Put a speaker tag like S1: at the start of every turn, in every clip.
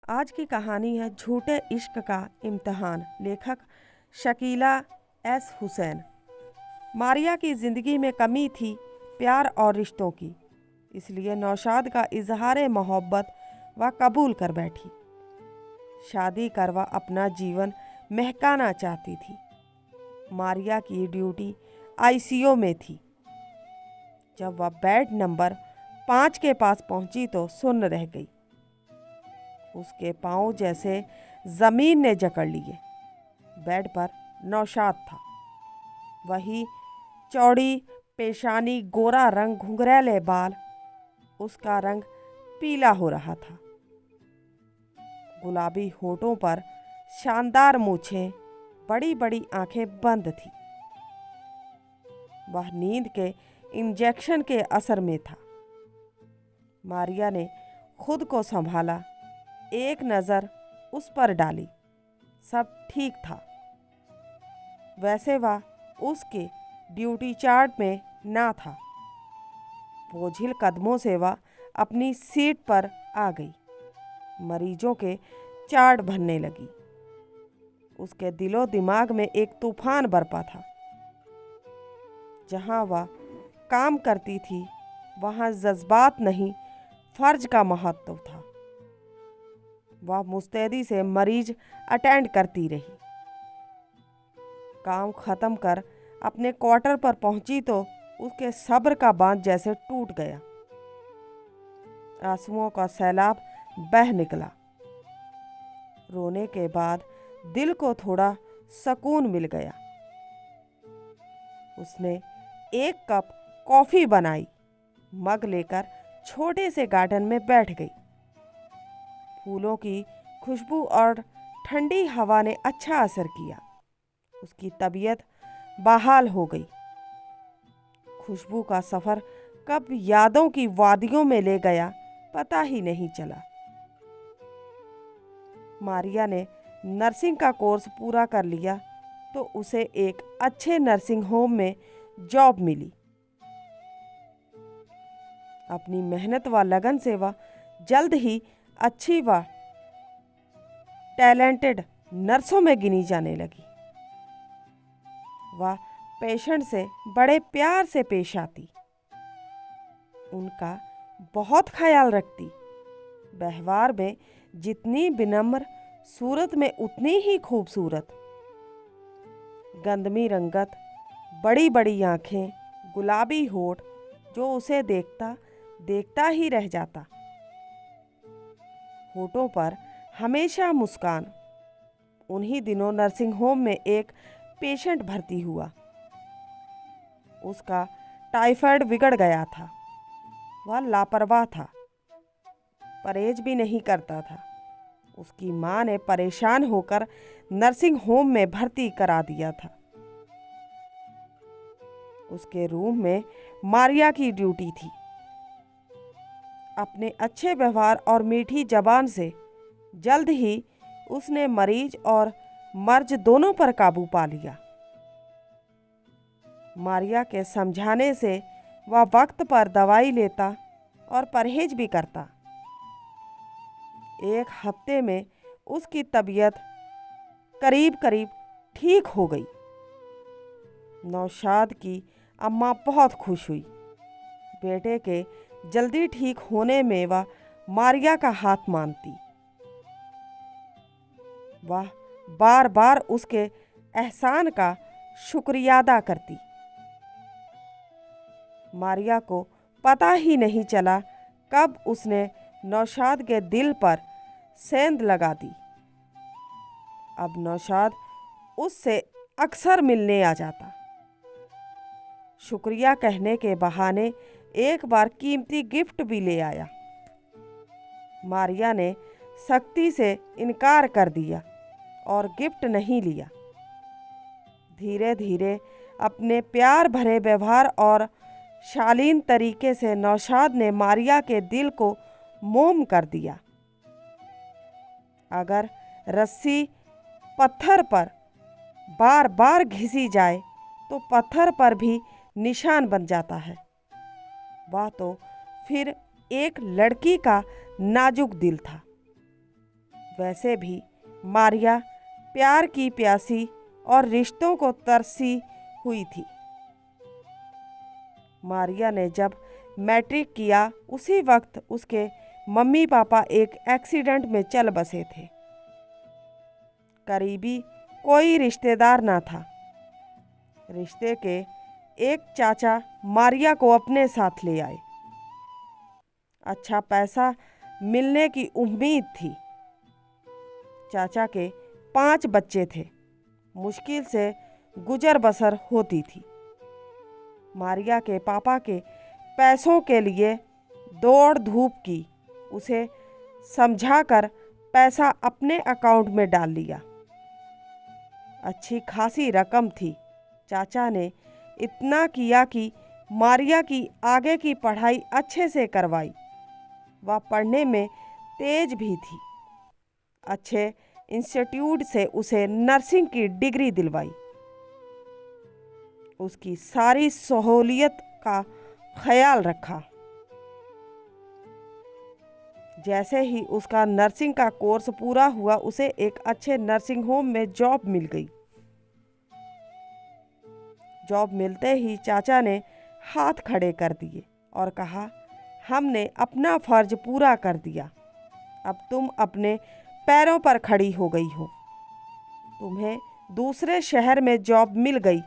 S1: आज की कहानी है झूठे इश्क का इम्तिहान। लेखक शकीला एस हुसैन। मारिया की ज़िंदगी में कमी थी प्यार और रिश्तों की, इसलिए नौशाद का इजहार मोहब्बत वह कबूल कर बैठी। शादी कर वह अपना जीवन महकाना चाहती थी। मारिया की ड्यूटी आईसीयू में थी। जब वह बेड नंबर 5 के पास पहुंची तो सुन्न रह गई। उसके पांव जैसे जमीन ने जकड़ लिए। बेड पर नौशाद था। वही चौड़ी पेशानी, गोरा रंग, घुंघरैले बाल। उसका रंग पीला हो रहा था। गुलाबी होठों पर शानदार मूछें, बड़ी बड़ी आंखें बंद थी। वह नींद के इंजेक्शन के असर में था। मारिया ने खुद को संभाला, एक नज़र उस पर डाली। सब ठीक था। वैसे वह उसके ड्यूटी चार्ट में ना था। बोझिल कदमों से वह अपनी सीट पर आ गई। मरीजों के चार्ट भरने लगी। उसके दिलो दिमाग में एक तूफान बरपा था। जहाँ वह काम करती थी वहाँ जज्बात नहीं, फर्ज का महत्व था। वह मुस्तैदी से मरीज अटेंड करती रही। काम खत्म कर अपने क्वार्टर पर पहुंची तो उसके सब्र का बांध जैसे टूट गया। आंसुओं का सैलाब बह निकला। रोने के बाद दिल को थोड़ा सुकून मिल गया। उसने एक कप कॉफ़ी बनाई, मग लेकर छोटे से गार्डन में बैठ गई। फूलों की खुशबू और ठंडी हवा ने अच्छा असर किया। उसकी तबीयत बहाल हो गई। खुशबू का सफ़र कब यादों की वादियों में ले गया पता ही नहीं चला। मारिया ने नर्सिंग का कोर्स पूरा कर लिया तो उसे एक अच्छे नर्सिंग होम में जॉब मिली। अपनी मेहनत व लगन से वह जल्द ही अच्छी व टैलेंटेड नर्सों में गिनी जाने लगी। वह पेशेंट से बड़े प्यार से पेश आती, उनका बहुत ख्याल रखती। व्यवहार में जितनी विनम्र, सूरत में उतनी ही खूबसूरत। गंदमी रंगत, बड़ी बड़ी आंखें, गुलाबी होठ, जो उसे देखता देखता ही रह जाता। होठों पर हमेशा मुस्कान। उन्हीं दिनों नर्सिंग होम में एक पेशेंट भर्ती हुआ। उसका टाइफाइड बिगड़ गया था। वह लापरवाह था, परहेज भी नहीं करता था। उसकी माँ ने परेशान होकर नर्सिंग होम में भर्ती करा दिया था। उसके रूम में मारिया की ड्यूटी थी। अपने अच्छे व्यवहार और मीठी जबान से जल्द ही उसने मरीज और मर्ज दोनों पर काबू पा लिया। मारिया के समझाने से वह वक्त पर दवाई लेता और परहेज भी करता। एक हफ्ते में उसकी तबीयत करीब करीब ठीक हो गई। नौशाद की अम्मा बहुत खुश हुई। बेटे के जल्दी ठीक होने में वह मारिया का हाथ मानती। वह बार बार उसके एहसान का शुक्रिया अदा करती। मारिया को पता ही नहीं चला कब उसने नौशाद के दिल पर सेंध लगा दी। अब नौशाद उससे अक्सर मिलने आ जाता। शुक्रिया कहने के बहाने एक बार कीमती गिफ्ट भी ले आया। मारिया ने सख्ती से इनकार कर दिया और गिफ्ट नहीं लिया। धीरे धीरे अपने प्यार भरे व्यवहार और शालीन तरीके से नौशाद ने मारिया के दिल को मोम कर दिया। अगर रस्सी पत्थर पर बार बार घिसी जाए तो पत्थर पर भी निशान बन जाता है। वह तो फिर एक लड़की का नाजुक दिल था। वैसे भी मारिया प्यार की प्यासी और रिश्तों को तरसी हुई थी। मारिया ने जब मैट्रिक किया उसी वक्त उसके मम्मी पापा एक एक्सीडेंट में चल बसे थे। करीबी कोई रिश्तेदार ना था। रिश्ते के एक चाचा मारिया को अपने साथ ले आए। अच्छा पैसा मिलने की उम्मीद थी। चाचा के 5 बच्चे थे। मुश्किल से गुजर बसर होती थी। मारिया के पापा के पैसों के लिए दौड़ धूप की। उसे समझाकर पैसा अपने अकाउंट में डाल लिया। अच्छी खासी रकम थी। चाचा ने इतना किया कि मारिया की आगे की पढ़ाई अच्छे से करवाई। वह पढ़ने में तेज भी थी। अच्छे इंस्टीट्यूट से उसे नर्सिंग की डिग्री दिलवाई। उसकी सारी सहूलियत का ख्याल रखा। जैसे ही उसका नर्सिंग का कोर्स पूरा हुआ उसे एक अच्छे नर्सिंग होम में जॉब मिल गई। जॉब मिलते ही चाचा ने हाथ खड़े कर दिए और कहा, हमने अपना फर्ज पूरा कर दिया। अब तुम अपने पैरों पर खड़ी हो गई हो। तुम्हें दूसरे शहर में जॉब मिल गई।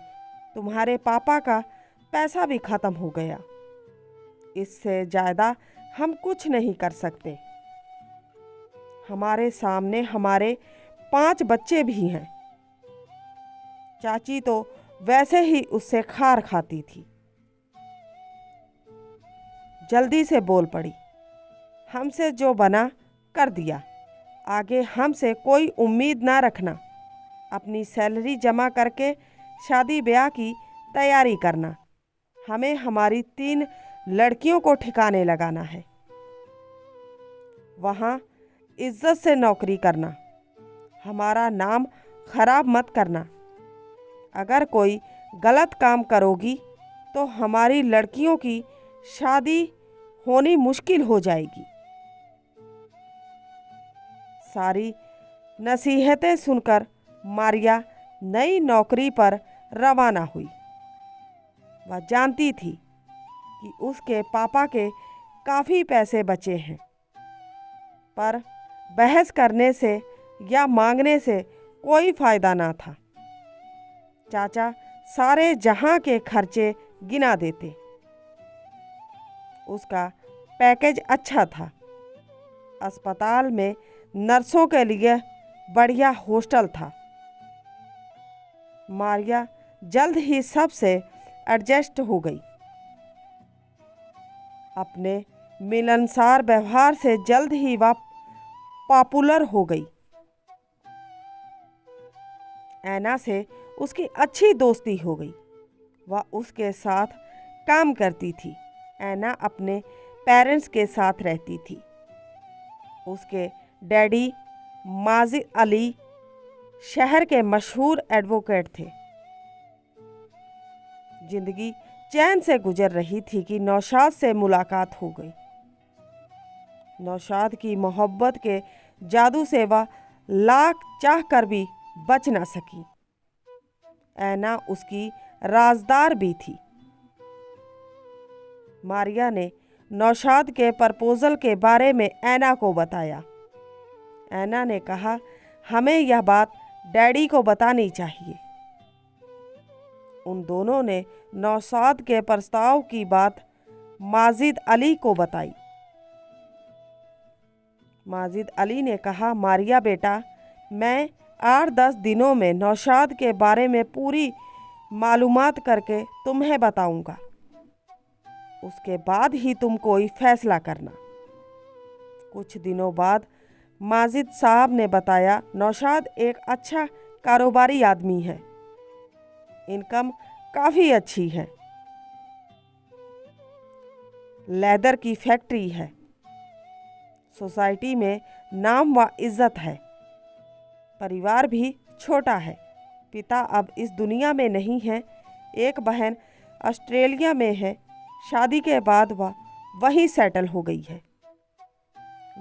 S1: तुम्हारे पापा का पैसा भी ख़त्म हो गया। इससे ज़्यादा हम कुछ नहीं कर सकते। हमारे सामने हमारे 5 बच्चे भी हैं। चाची तो वैसे ही उससे खार खाती थी। जल्दी से बोल पड़ी, हमसे जो बना कर दिया। आगे हमसे कोई उम्मीद ना रखना। अपनी सैलरी जमा करके शादी ब्याह की तैयारी करना। हमें हमारी 3 लड़कियों को ठिकाने लगाना है। वहाँ इज्जत से नौकरी करना। हमारा नाम खराब मत करना। अगर कोई गलत काम करोगी तो हमारी लड़कियों की शादी होनी मुश्किल हो जाएगी। सारी नसीहतें सुनकर मारिया नई नौकरी पर रवाना हुई। वह जानती थी कि उसके पापा के काफ़ी पैसे बचे हैं, पर बहस करने से या मांगने से कोई फ़ायदा ना था। चाचा सारे जहां के खर्चे गिना देते। उसका पैकेज अच्छा था। अस्पताल में नर्सों के लिए बढ़िया हॉस्टल था। मारिया जल्द ही सबसे एडजस्ट हो गई। अपने मिलनसार व्यवहार से जल्द ही वह पॉपुलर हो गई। ऐना से उसकी अच्छी दोस्ती हो गई। वह उसके साथ काम करती थी। ऐना अपने पेरेंट्स के साथ रहती थी। उसके डैडी माजिद अली शहर के मशहूर एडवोकेट थे। जिंदगी चैन से गुजर रही थी कि नौशाद से मुलाकात हो गई। नौशाद की मोहब्बत के जादू से वह लाख चाह कर भी बच ना सकी। ऐना उसकी राजदार भी थी। मारिया ने नौशाद के प्रपोजल के बारे में ऐना को बताया। ऐना ने कहा, हमें यह बात डैडी को बतानी चाहिए। उन दोनों ने नौशाद के प्रस्ताव की बात माजिद अली को बताई। माजिद अली ने कहा, मारिया बेटा, मैं 8-10 दिनों में नौशाद के बारे में पूरी मालूमात करके तुम्हें बताऊंगा। उसके बाद ही तुम कोई फैसला करना। कुछ दिनों बाद माजिद साहब ने बताया, नौशाद एक अच्छा कारोबारी आदमी है। इनकम काफ़ी अच्छी है। लेदर की फैक्ट्री है। सोसाइटी में नाम व इज्जत है। परिवार भी छोटा है। पिता अब इस दुनिया में नहीं है। एक बहन ऑस्ट्रेलिया में है। शादी के बाद वह वहीं सेटल हो गई है।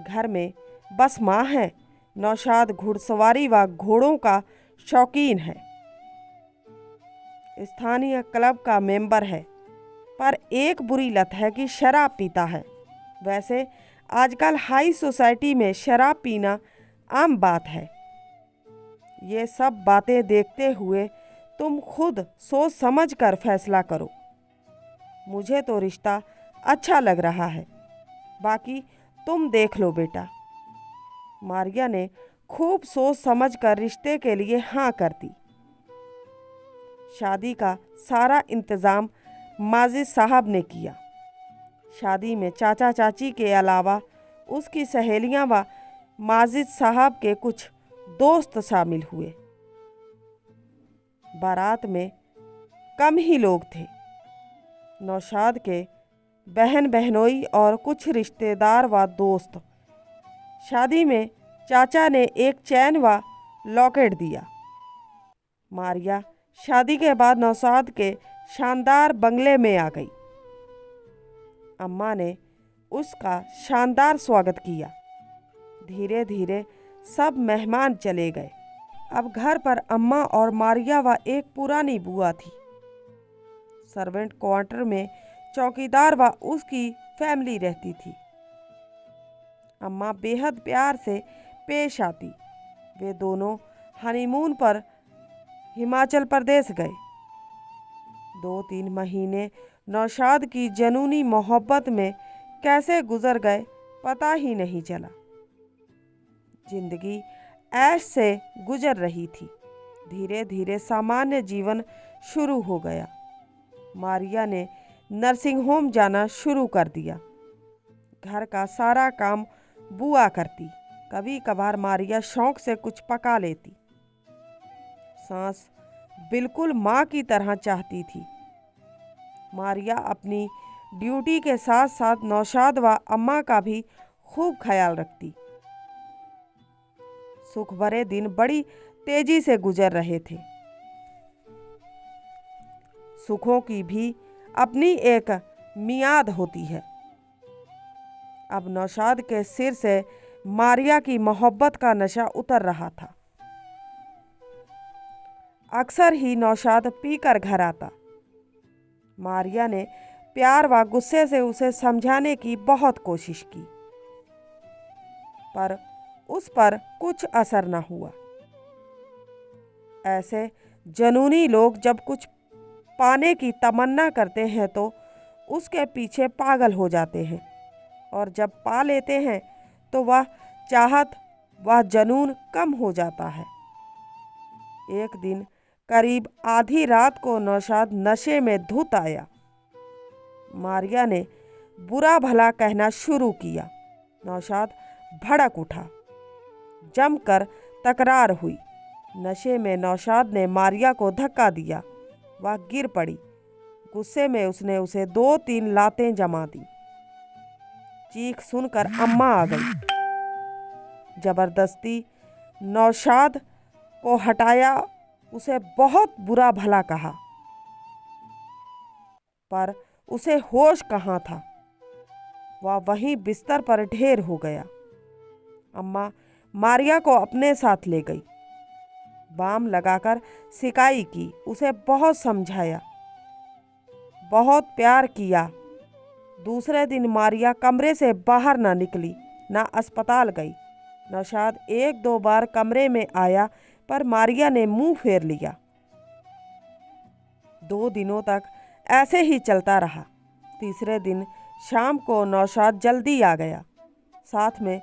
S1: घर में बस माँ है नौशाद घुड़सवारी व घोड़ों का शौकीन है, स्थानीय क्लब का मेंबर है, पर एक बुरी लत है कि शराब पीता है। वैसे आजकल हाई सोसाइटी में शराब पीना आम बात है। ये सब बातें देखते हुए तुम खुद सोच समझ कर फैसला करो। मुझे तो रिश्ता अच्छा लग रहा है, बाकी तुम देख लो बेटा। मारिया ने खूब सोच समझ कर रिश्ते के लिए हाँ कर दी। शादी का सारा इंतज़ाम माजिद साहब ने किया। शादी में चाचा चाची के अलावा उसकी सहेलियां व माजिद साहब के कुछ दोस्त शामिल हुए। बारात में कम ही लोग थे। नौशाद के बहन बहनोई और कुछ रिश्तेदार व दोस्त। शादी में चाचा ने एक चैन व लॉकेट दिया। मारिया शादी के बाद नौशाद के शानदार बंगले में आ गई। अम्मा ने उसका शानदार स्वागत किया। धीरे धीरे सब मेहमान चले गए। अब घर पर अम्मा और मारिया व एक पुरानी बुआ थी। सर्वेंट क्वार्टर में चौकीदार व उसकी फैमिली रहती थी। अम्मा बेहद प्यार से पेश आती। वे दोनों हनीमून पर हिमाचल प्रदेश गए। 2-3 महीने नौशाद की जनूनी मोहब्बत में कैसे गुजर गए पता ही नहीं चला। जिंदगी ऐश से गुजर रही थी। धीरे धीरे सामान्य जीवन शुरू हो गया। मारिया ने नर्सिंग होम जाना शुरू कर दिया। घर का सारा काम बुआ करती। कभी कभार मारिया शौक से कुछ पका लेती। सास बिल्कुल माँ की तरह चाहती थी। मारिया अपनी ड्यूटी के साथ साथ नौशाद व अम्मा का भी खूब ख्याल रखती। सुख भरे दिन बड़ी तेजी से गुजर रहे थे। सुखों की भी अपनी एक मियाद होती है। अब नौशाद के सिर से मारिया की मोहब्बत का नशा उतर रहा था। अक्सर ही नौशाद पीकर घर आता। मारिया ने प्यार व गुस्से से उसे समझाने की बहुत कोशिश की, पर उस पर कुछ असर न हुआ। ऐसे जनूनी लोग जब कुछ पाने की तमन्ना करते हैं तो उसके पीछे पागल हो जाते हैं, और जब पा लेते हैं तो वह चाहत वह जनून कम हो जाता है। एक दिन करीब आधी रात को नौशाद नशे में धुत आया। मारिया ने बुरा भला कहना शुरू किया। नौशाद भड़क उठा। जमकर तकरार हुई। नशे में नौशाद ने मारिया को धक्का दिया। वह गिर पड़ी। गुस्से में उसने उसे 2-3 लातें जमा दी। चीख सुनकर अम्मा आ गई। जबरदस्ती नौशाद को हटाया। उसे बहुत बुरा भला कहा, पर उसे होश कहाँ था। वह वहीं बिस्तर पर ढेर हो गया। अम्मा मारिया को अपने साथ ले गई। बाम लगाकर सिकाई की। उसे बहुत समझाया, बहुत प्यार किया। दूसरे दिन मारिया कमरे से बाहर ना निकली, ना अस्पताल गई। नौशाद 1-2 बार कमरे में आया, पर मारिया ने मुंह फेर लिया। 2 दिनों तक ऐसे ही चलता रहा। तीसरे दिन शाम को नौशाद जल्दी आ गया। साथ में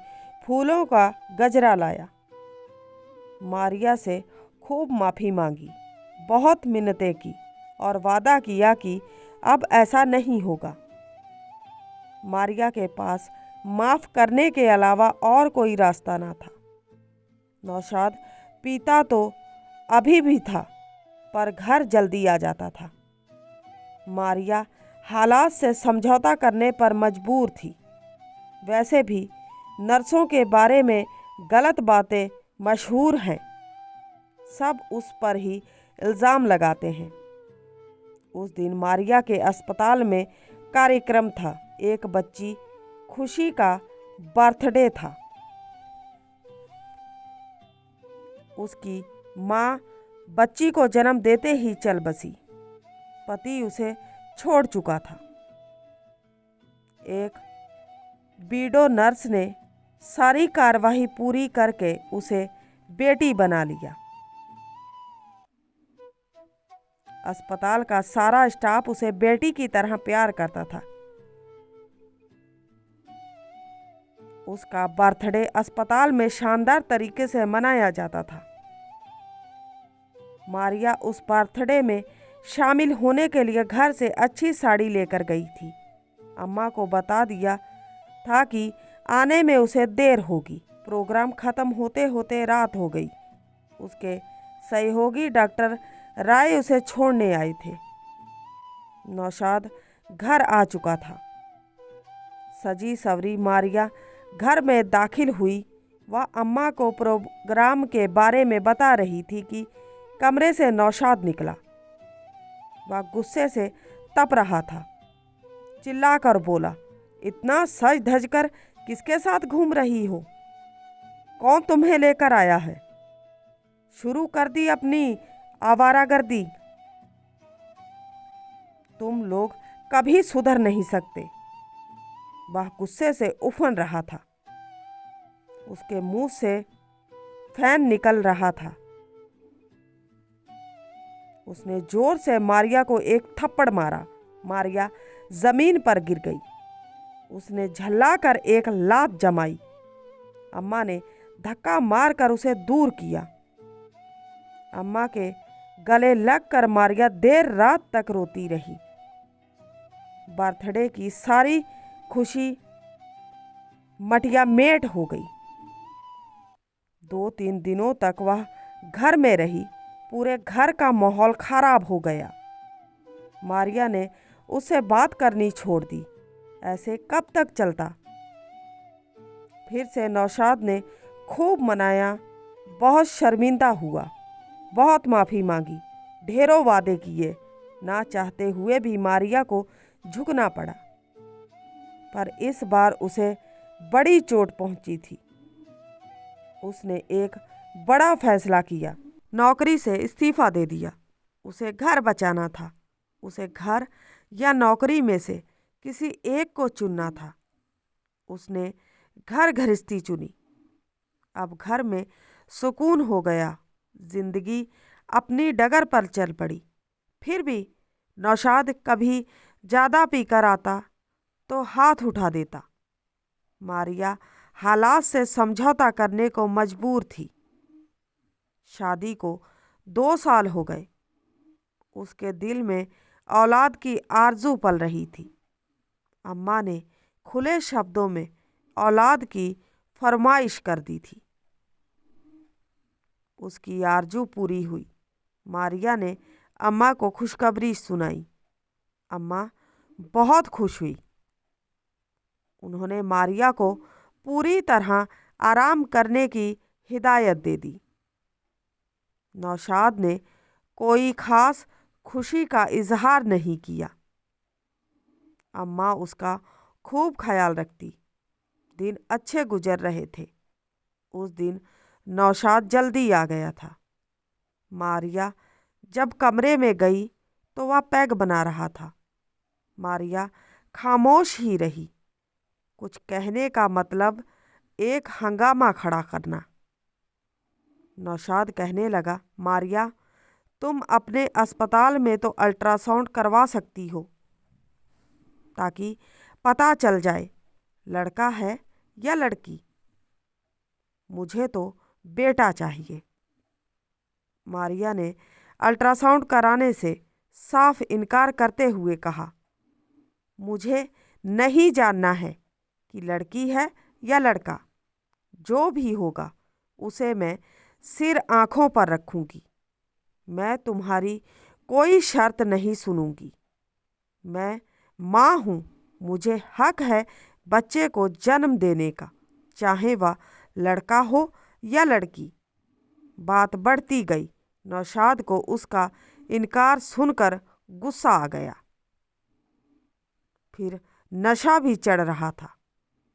S1: फूलों का गजरा लाया। मारिया से खूब माफ़ी मांगी, बहुत मिन्नतें की और वादा किया कि अब ऐसा नहीं होगा। मारिया के पास माफ़ करने के अलावा और कोई रास्ता ना था। नौशाद पीता तो अभी भी था, पर घर जल्दी आ जाता था। मारिया हालात से समझौता करने पर मजबूर थी। वैसे भी नर्सों के बारे में गलत बातें मशहूर हैं। सब उस पर ही इल्ज़ाम लगाते हैं। उस दिन मारिया के अस्पताल में कार्यक्रम था। एक बच्ची खुशी का बर्थडे था। उसकी माँ बच्ची को जन्म देते ही चल बसी। पति उसे छोड़ चुका था। एक बीडो नर्स ने सारी कार्यवाही पूरी करके उसे बेटी बना लिया। अस्पताल का सारा स्टाफ उसे बेटी की तरह प्यार करता था। उसका बर्थडे अस्पताल में शानदार तरीके से मनाया जाता था। मारिया उस बर्थडे में शामिल होने के लिए घर से अच्छी साड़ी लेकर गई थी। अम्मा को बता दिया था कि आने में उसे देर होगी। प्रोग्राम खत्म होते होते रात हो गई। उसके सहयोगी डॉक्टर राय उसे छोड़ने आए थे। नौशाद घर आ चुका था। सजी सवरी मारिया घर में दाखिल हुई। वह अम्मा को प्रोग्राम के बारे में बता रही थी कि कमरे से नौशाद निकला। वह गुस्से से तप रहा था। चिल्लाकर बोला, इतना सज धज कर किसके साथ घूम रही हो? कौन तुम्हें लेकर आया है? शुरू कर दी अपनी आवारागर्दी। तुम लोग कभी सुधर नहीं सकते। वह गुस्से से उफन रहा था। उसके मुंह से फैन निकल रहा था। उसने जोर से मारिया को एक थप्पड़ मारा। मारिया जमीन पर गिर गई। उसने झल्लाकर एक लात जमाई। अम्मा ने धक्का मारकर उसे दूर किया। अम्मा के गले लगकर मारिया देर रात तक रोती रही। बर्थडे की सारी खुशी मटिया मेट हो गई। 2-3 दिनों तक वह घर में रही। पूरे घर का माहौल खराब हो गया। मारिया ने उससे बात करनी छोड़ दी। ऐसे कब तक चलता? फिर से नौशाद ने खूब मनाया। बहुत शर्मिंदा हुआ। बहुत माफ़ी मांगी। ढेरों वादे किए। ना चाहते हुए भी मारिया को झुकना पड़ा। पर इस बार उसे बड़ी चोट पहुंची थी। उसने एक बड़ा फैसला किया। नौकरी से इस्तीफा दे दिया। उसे घर बचाना था। उसे घर या नौकरी में से किसी एक को चुनना था। उसने घर गृहस्थी चुनी। अब घर में सुकून हो गया। जिंदगी अपनी डगर पर चल पड़ी। फिर भी नौशाद कभी ज़्यादा पीकर आता तो हाथ उठा देता। मारिया हालात से समझौता करने को मजबूर थी। शादी को 2 साल हो गए। उसके दिल में औलाद की आरजू पल रही थी। अम्मा ने खुले शब्दों में औलाद की फरमाइश कर दी थी। उसकी आरजू पूरी हुई। मारिया ने अम्मा को खुशखबरी सुनाई। अम्मा बहुत खुश हुई। उन्होंने मारिया को पूरी तरह आराम करने की हिदायत दे दी। नौशाद ने कोई खास खुशी का इजहार नहीं किया। अम्मा उसका खूब ख्याल रखती। दिन अच्छे गुजर रहे थे। उस दिन नौशाद जल्दी आ गया था। मारिया जब कमरे में गई तो वह पैग बना रहा था। मारिया खामोश ही रही। कुछ कहने का मतलब एक हंगामा खड़ा करना। नौशाद कहने लगा, मारिया, तुम अपने अस्पताल में तो अल्ट्रासाउंड करवा सकती हो ताकि पता चल जाए लड़का है या लड़की। मुझे तो बेटा चाहिए। मारिया ने अल्ट्रासाउंड कराने से साफ इनकार करते हुए कहा, मुझे नहीं जानना है कि लड़की है या लड़का। जो भी होगा उसे मैं सिर आंखों पर रखूंगी। मैं तुम्हारी कोई शर्त नहीं सुनूंगी। मैं माँ हूँ। मुझे हक है बच्चे को जन्म देने का, चाहे वह लड़का हो या लड़की। बात बढ़ती गई। नौशाद को उसका इनकार सुनकर गुस्सा आ गया। फिर नशा भी चढ़ रहा था।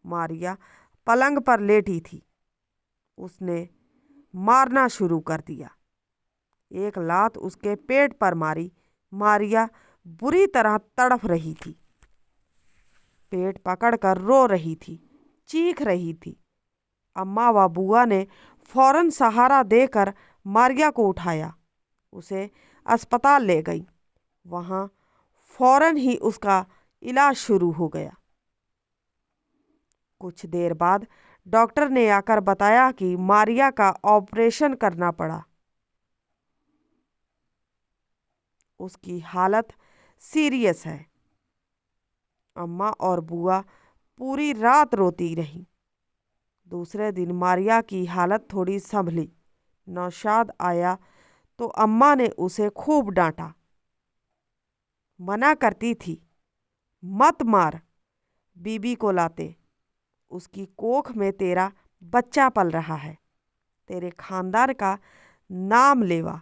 S1: मारिया पलंग पर लेटी थी। उसने मारना शुरू कर दिया। एक लात उसके पेट पर मारी। मारिया बुरी तरह तड़फ रही थी, पेट पकड़कर रो रही थी, चीख रही थी। अम्मा व बुआ ने फौरन सहारा देकर मारिया को उठाया, उसे अस्पताल ले गई। वहाँ फौरन ही उसका इलाज शुरू हो गया। कुछ देर बाद डॉक्टर ने आकर बताया कि मारिया का ऑपरेशन करना पड़ा। उसकी हालत सीरियस है। अम्मा और बुआ पूरी रात रोती रही। दूसरे दिन मारिया की हालत थोड़ी संभली। नौशाद आया तो अम्मा ने उसे खूब डांटा। मना करती थी, मत मार, बीबी को लाते, उसकी कोख में तेरा बच्चा पल रहा है, तेरे खानदान का नाम लेवा।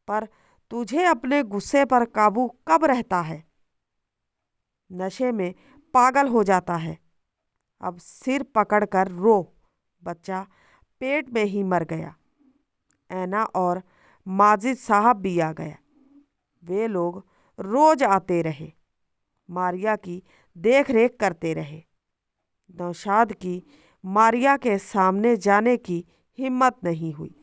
S1: पर तुझे अपने गुस्से पर काबू कब रहता है? नशे में पागल हो जाता है। अब सिर पकड़कर रो, बच्चा पेट में ही मर गया। ऐना और माजिद साहब भी आ गया। वे लोग रोज आते रहे, मारिया की देख रेख करते रहे। नौशाद की मारिया के सामने जाने की हिम्मत नहीं हुई।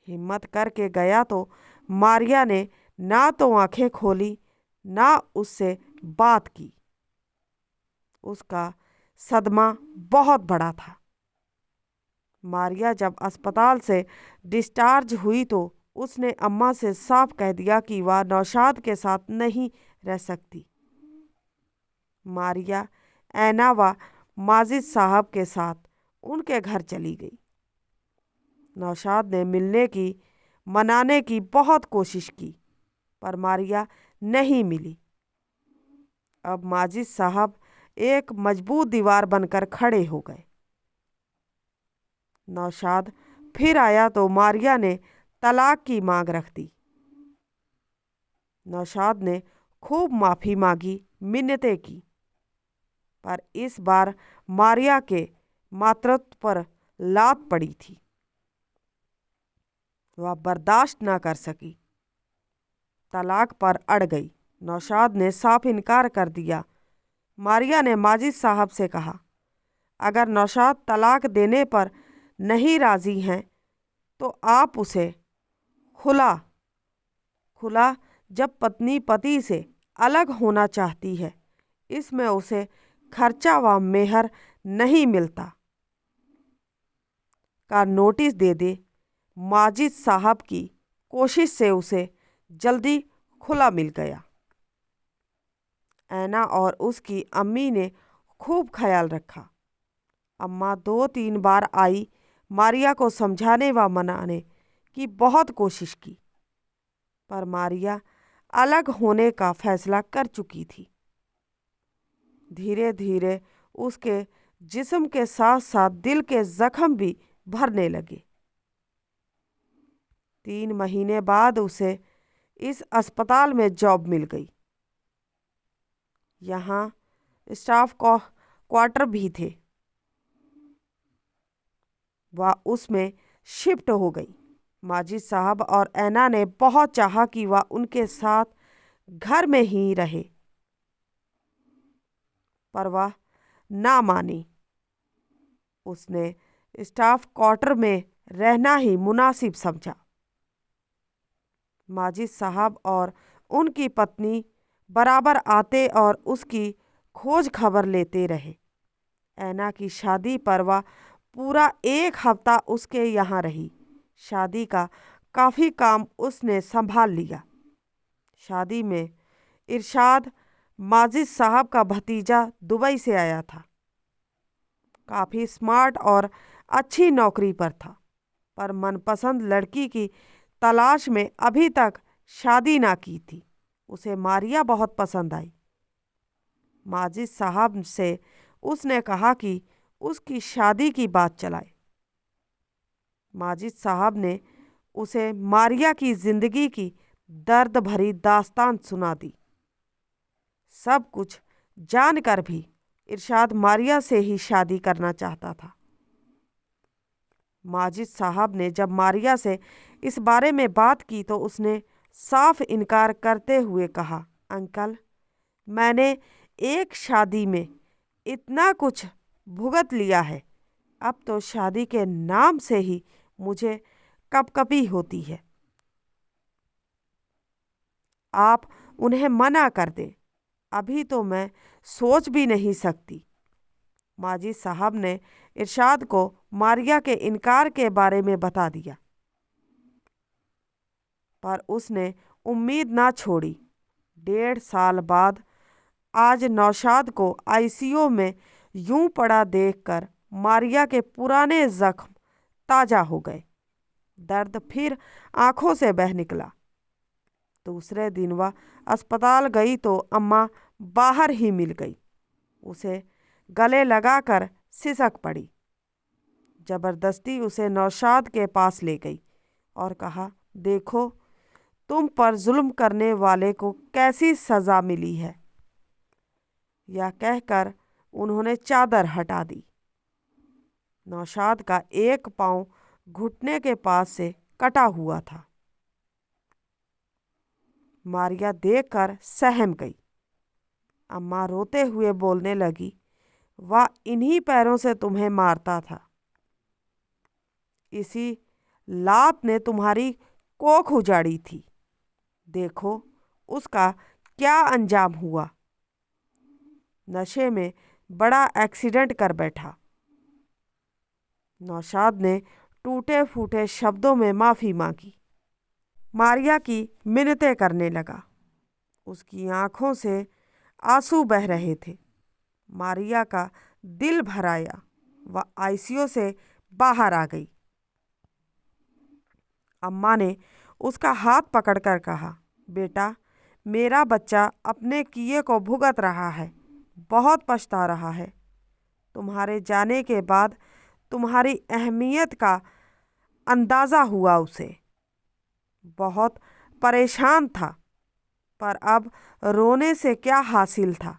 S1: हिम्मत करके गया तो मारिया ने ना तो आंखें खोली, ना उससे बात की। उसका सदमा बहुत बड़ा था। मारिया जब अस्पताल से डिस्चार्ज हुई तो उसने अम्मा से साफ कह दिया कि वह नौशाद के साथ नहीं रह सकती। मारिया ऐना व माजिद साहब के साथ उनके घर चली गई। नौशाद ने मिलने की, मनाने की बहुत कोशिश की, पर मारिया नहीं मिली। अब माजिद साहब एक मजबूत दीवार बनकर खड़े हो गए। नौशाद फिर आया तो मारिया ने तलाक की मांग रख दी। नौशाद ने खूब माफ़ी मांगी, मिन्नतें की, पर इस बार मारिया के मातृत्व पर लात पड़ी थी। वह बर्दाश्त ना कर सकी, तलाक पर अड़ गई। नौशाद ने साफ इनकार कर दिया। मारिया ने माजिद साहब से कहा, अगर नौशाद तलाक देने पर नहीं राज़ी हैं तो आप उसे खुला खुला जब पत्नी पति से अलग होना चाहती है, इसमें उसे खर्चा व मेहर नहीं मिलता का नोटिस दे दे। माजिद साहब की कोशिश से उसे जल्दी खुला मिल गया। ऐना और उसकी अम्मी ने खूब ख्याल रखा। अम्मा 2-3 बार आई, मारिया को समझाने व मनाने की बहुत कोशिश की, पर मारिया अलग होने का फैसला कर चुकी थी। धीरे धीरे उसके जिस्म के साथ साथ दिल के जख्म भी भरने लगे। 3 महीने बाद उसे इस अस्पताल में जॉब मिल गई। यहाँ स्टाफ क्वार्टर भी थे। वह उसमें शिफ्ट हो गई। माजिद साहब और ऐना ने बहुत चाहा कि वह उनके साथ घर में ही रहे, पर वह ना मानी। उसने स्टाफ क्वार्टर में रहना ही मुनासिब समझा। माजिद साहब और उनकी पत्नी बराबर आते और उसकी खोज खबर लेते रहे। ऐना की शादी पर वह पूरा 1 हफ्ता उसके यहाँ रही। शादी का काफ़ी काम उसने संभाल लिया। शादी में इरशाद माजिद साहब का भतीजा दुबई से आया था। काफ़ी स्मार्ट और अच्छी नौकरी पर था, पर मनपसंद लड़की की तलाश में अभी तक शादी ना की थी। उसे मारिया बहुत पसंद आई। माजिद साहब से उसने कहा कि उसकी शादी की बात चलाए। माजिद साहब ने उसे मारिया की जिंदगी की दर्द भरी दास्तान सुना दी। सब कुछ जानकर भी इरशाद मारिया से ही शादी करना चाहता था। माजिद साहब ने जब मारिया से इस बारे में बात की तो उसने साफ इनकार करते हुए कहा, अंकल, मैंने एक शादी में इतना कुछ भुगत लिया है, अब तो शादी के नाम से ही मुझे कपकपी होती है। आप उन्हें मना कर दें, अभी तो मैं सोच भी नहीं सकती। माजिद साहब ने इरशाद को मारिया के इनकार के बारे में बता दिया, पर उसने उम्मीद ना छोड़ी। 1.5 साल बाद आज नौशाद को आईसीयू में यूं पड़ा देखकर मारिया के पुराने जख्म ताजा हो गए। दर्द फिर आंखों से बह निकला। दूसरे दिन वह अस्पताल गई तो अम्मा बाहर ही मिल गई। उसे गले लगाकर सिसक पड़ी। जबरदस्ती उसे नौशाद के पास ले गई और कहा, देखो तुम पर जुल्म करने वाले को कैसी सजा मिली है। यह कहकर उन्होंने चादर हटा दी। नौशाद का एक पांव घुटने के पास से कटा हुआ था। मारिया देखकर सहम गई। अम्मा रोते हुए बोलने लगी, वह इन्हीं पैरों से तुम्हें मारता था। इसी लात ने तुम्हारी कोख उजाड़ी थी। देखो उसका क्या अंजाम हुआ। नशे में बड़ा एक्सीडेंट कर बैठा। नौशाद ने टूटे फूटे शब्दों में माफ़ी मांगी। मारिया की मिन्नतें करने लगा। उसकी आंखों से आंसू बह रहे थे। मारिया का दिल भर आया। वह आईसीयू से बाहर आ गई। अम्मा ने उसका हाथ पकड़कर कहा, बेटा, मेरा बच्चा अपने किए को भुगत रहा है, बहुत पछता रहा है। तुम्हारे जाने के बाद तुम्हारी अहमियत का अंदाज़ा हुआ उसे। बहुत परेशान था, पर अब रोने से क्या हासिल था।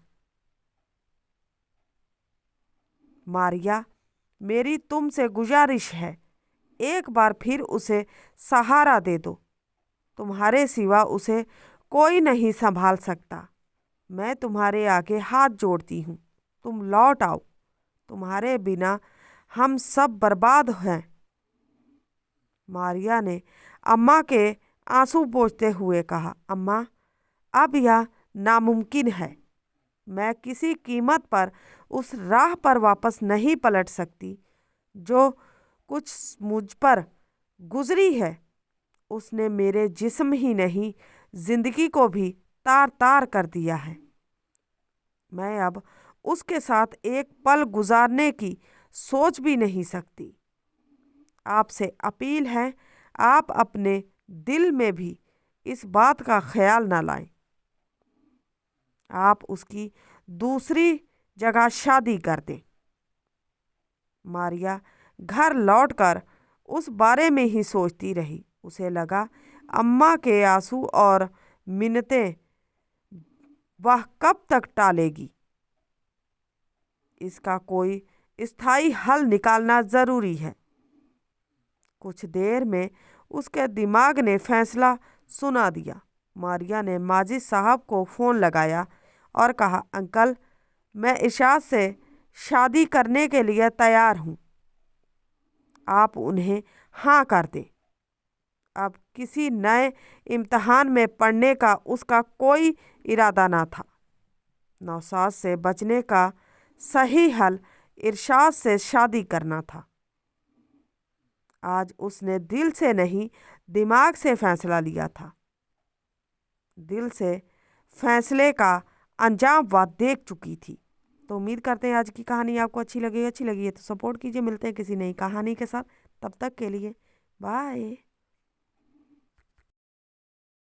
S1: मारिया, मेरी तुमसे गुजारिश है, एक बार फिर उसे सहारा दे दो। तुम्हारे सिवा उसे कोई नहीं संभाल सकता। मैं तुम्हारे आगे हाथ जोड़ती हूँ, तुम लौट आओ। तुम्हारे बिना हम सब बर्बाद हैं। मारिया ने अम्मा के आंसू पोंछते हुए कहा, अम्मा, अब यह नामुमकिन है। मैं किसी कीमत पर उस राह पर वापस नहीं पलट सकती। जो कुछ मुझ पर गुजरी है उसने मेरे जिस्म ही नहीं, जिंदगी को भी तार तार कर दिया है। मैं अब उसके साथ एक पल गुजारने की सोच भी नहीं सकती। आपसे अपील है, आप अपने दिल में भी इस बात का ख्याल ना लाएं। आप उसकी दूसरी जगह शादी कर दें। मारिया घर लौटकर उस बारे में ही सोचती रही। उसे लगा, अम्मा के आंसू और मिन्नतें वह कब तक टालेगी। इसका कोई स्थायी हल निकालना ज़रूरी है। कुछ देर में उसके दिमाग ने फैसला सुना दिया। मारिया ने माजिद साहब को फ़ोन लगाया और कहा, अंकल, मैं इरशाद से शादी करने के लिए तैयार हूँ। आप उन्हें हाँ कर दें। अब किसी नए इम्तहान में पढ़ने का उसका कोई इरादा ना था। नौशाद से बचने का सही हल इरशाद से शादी करना था। आज उसने दिल से नहीं, दिमाग से फैसला लिया था। दिल से फैसले का अंजाम वह देख चुकी थी। तो उम्मीद करते हैं आज की कहानी आपको अच्छी लगी है तो सपोर्ट कीजिए। मिलते हैं किसी नई कहानी के साथ। तब तक के लिए बाय।